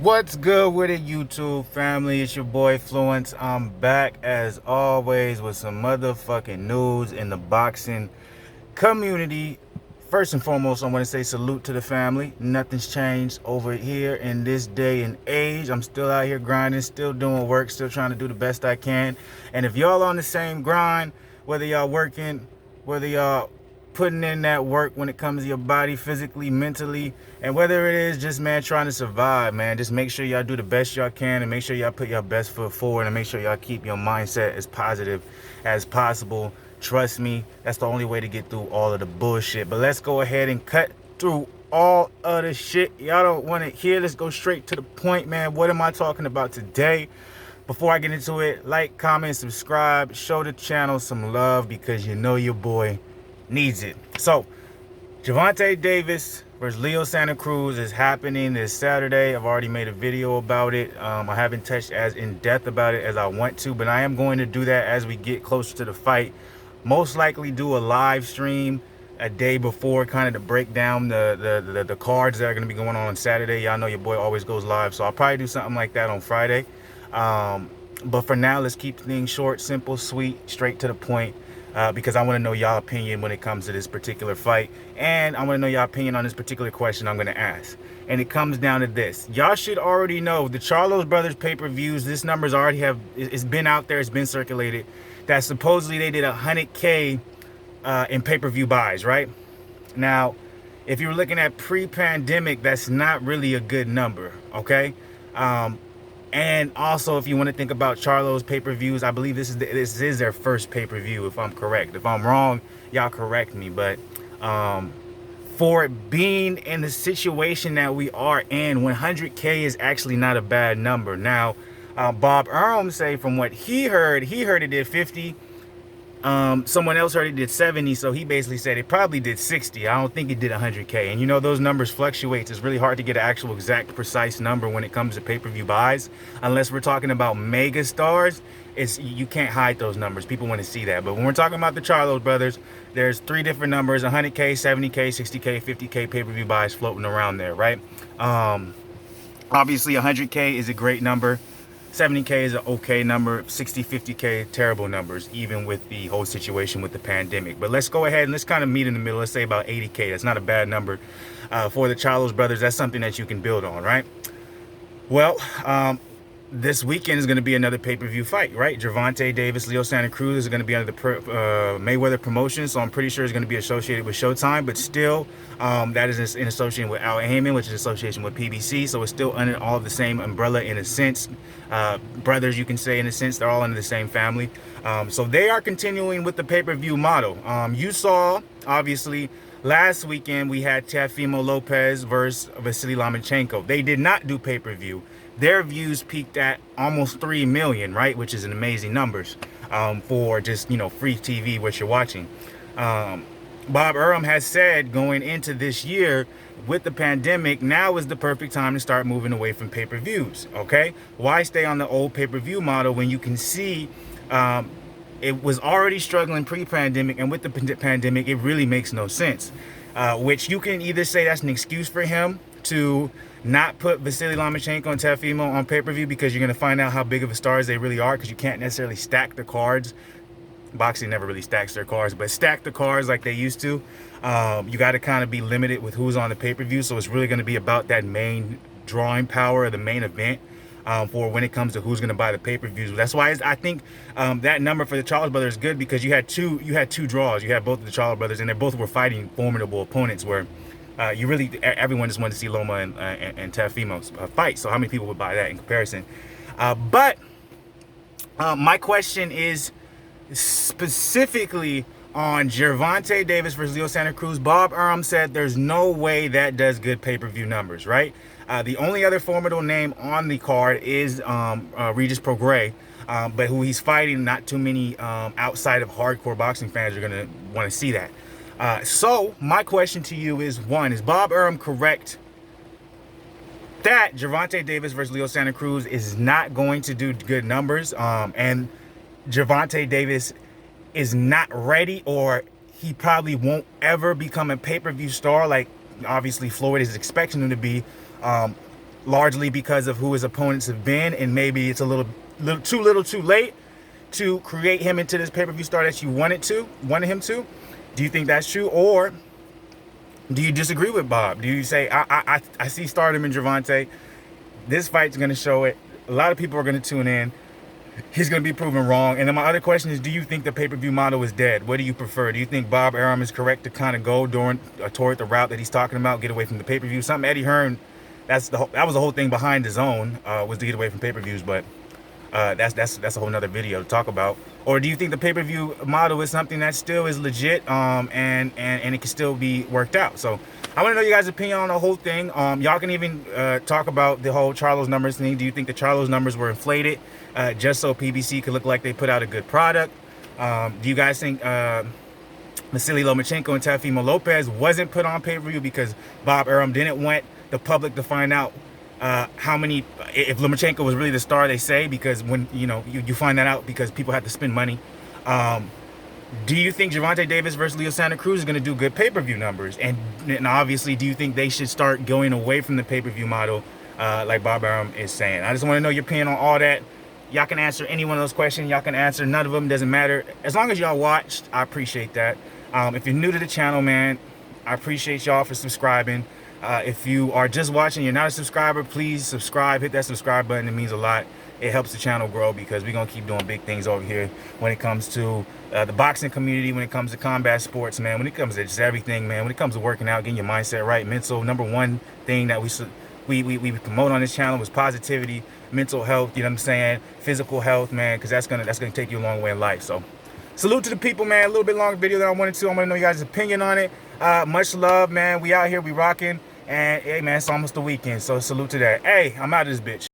What's good with it, YouTube family? It's your boy Fluence. I'm back as always with some motherfucking news in the boxing community. First and foremost, I want to say salute to the family. Nothing's changed over here in this day and age. I'm still out here grinding, still doing work, still trying to do the best I can. And if y'all on the same grind, whether y'all working, whether y'all putting in that work when it comes to your body physically, mentally, and whether it is just, man, trying to survive, man, just make sure y'all do the best y'all can and make sure y'all put your best foot forward and make sure y'all keep your mindset as positive as possible. Trust me, that's the only way to get through all of the bullshit. But let's go ahead and cut through all of the shit y'all don't want to hear. Let's go straight to the point, man. What am I talking about today? Before I get into it, like, comment, subscribe, show the channel some love because you know your boy needs it. So, Gervonta Davis versus Leo Santa Cruz is happening this Saturday. I've already made a video about it. I haven't touched as in depth about it as I want to, but I am going to do that as we get closer to the fight. Most likely do a live stream a day before, kind of to break down the cards that are going to be going on Saturday. Y'all know your boy always goes live, so I'll probably do something like that on Friday. But for now, let's keep things short, simple, sweet, straight to the point. Because I want to know y'all opinion when it comes to this particular fight. And I want to know y'all opinion on this particular question I'm going to ask. And it comes down to this. Y'all should already know the Charlos brothers pay-per-views. This number's already it's been out there. It's been circulated. That supposedly they did 100K in pay-per-view buys, right? Now, if you're looking at pre-pandemic, that's not really a good number, okay? And also, if you want to think about Charlos pay-per-views, I believe this is their first pay-per-view, if I'm correct. If I'm wrong, y'all correct me. But for it being in the situation that we are in, 100K is actually not a bad number. Now, Bob Arum say from what he heard it did 50. Someone else heard it did 70, so he basically said it probably did 60. I don't think it did 100K. And you know, those numbers fluctuate. It's really hard to get an actual exact precise number when it comes to pay-per-view buys. Unless we're talking about mega stars, you can't hide those numbers. People want to see that. But when we're talking about the Charlos brothers, there's three different numbers: 100K, 70K, 60K, 50K pay-per-view buys floating around there, right? Obviously 100K is a great number. 70K is an okay number. 60, 50K, terrible numbers, even with the whole situation with the pandemic. But let's go ahead and let's kind of meet in the middle. Let's say about 80K. That's not a bad number for the Charlos brothers. That's something that you can build on, right? Well, this weekend is going to be another pay-per-view fight, right? Gervonta Davis, Leo Santa Cruz is going to be under the Mayweather promotion, so I'm pretty sure it's going to be associated with Showtime, but still, that is in association with Al Heyman, which is association with PBC, so it's still under all of the same umbrella in a sense. Brothers, you can say, in a sense, they're all under the same family. So they are continuing with the pay-per-view model. You saw, obviously, last weekend we had Teofimo Lopez versus Vasily Lomachenko. They did not do pay-per-view. Their views peaked at almost 3 million, right? Which is an amazing numbers for just, you know, free TV, what you're watching. Bob Arum has said going into this year with the pandemic, now is the perfect time to start moving away from pay-per-views, okay? Why stay on the old pay-per-view model when you can see it was already struggling pre-pandemic, and with the pandemic, it really makes no sense. Which you can either say that's an excuse for him to not put Vasily Lomachenko and Teofimo on pay-per-view because you're going to find out how big of a stars they really are, because you can't necessarily stack the cards. Boxing never really stacks their cards, but stack the cards like they used to. You got to kind of be limited with who's on the pay-per-view, so it's really going to be about that main drawing power of the main event for when it comes to who's going to buy the pay-per-views. That's why I think that number for the Charles brothers is good, because you had two draws. You had both of the Charles brothers, and they both were fighting formidable opponents where everyone just wanted to see Loma and Teofimo fight. So how many people would buy that in comparison? But my question is specifically on Gervonta Davis versus Leo Santa Cruz. Bob Arum said there's no way that does good pay-per-view numbers, right? The only other formidable name on the card is Regis Prograis, but who he's fighting, not too many outside of hardcore boxing fans are going to want to see that. So my question to you is, one, is Bob Arum correct that Gervonta Davis versus Leo Santa Cruz is not going to do good numbers, and Gervonta Davis is not ready, or he probably won't ever become a pay-per-view star like obviously Floyd is expecting him to be, largely because of who his opponents have been, and maybe it's a little too late to create him into this pay-per-view star that you wanted him to. Do you think that's true, or do you disagree with Bob? Do you say I see stardom in Gervonta? This fight's going to show it. A lot of people are going to tune in. He's going to be proven wrong. And then my other question is, do you think the pay-per-view model is dead? What do you prefer? Do you think Bob Arum is correct to kind of go toward the route that he's talking about, get away from the pay-per-view? Something Eddie Hearn, that was the whole thing behind his own, was to get away from pay-per-views, but that's a whole nother video to talk about. Or do you think the pay-per-view model is something that still is legit, and it can still be worked out? So I want to know you guys' opinion on the whole thing. Y'all can even talk about the whole Charlos numbers thing. Do you think the Charlos numbers were inflated just so PBC could look like they put out a good product? Do you guys think Vasily Lomachenko and Teofimo Lopez wasn't put on pay-per-view because Bob Arum didn't want the public to find out how many, if Lomachenko was really the star they say, because when you find that out because people have to spend money. Do you think Gervonta Davis versus Leo Santa Cruz is going to do good pay-per-view numbers? And obviously, do you think they should start going away from the pay-per-view model like Bob Arum is saying? I just want to know your opinion on all that. Y'all can answer any one of those questions. Y'all can answer none of them. Doesn't matter. As long as y'all watched, I appreciate that. If you're new to the channel, man, I appreciate y'all for subscribing. If you are just watching, you're not a subscriber, please subscribe. Hit that subscribe button. It means a lot. It helps the channel grow because we're going to keep doing big things over here when it comes to the boxing community, when it comes to combat sports, man, when it comes to just everything, man, when it comes to working out, getting your mindset right, mental. Number one thing that we promote on this channel was positivity, mental health, you know what I'm saying, physical health, man, because that's gonna take you a long way in life. So salute to the people, man. A little bit longer video than I wanted to. I want to know you guys' opinion on it. Much love, man. We out here, we rocking. And hey, man, it's almost the weekend, so salute to that. Hey, I'm out of this bitch.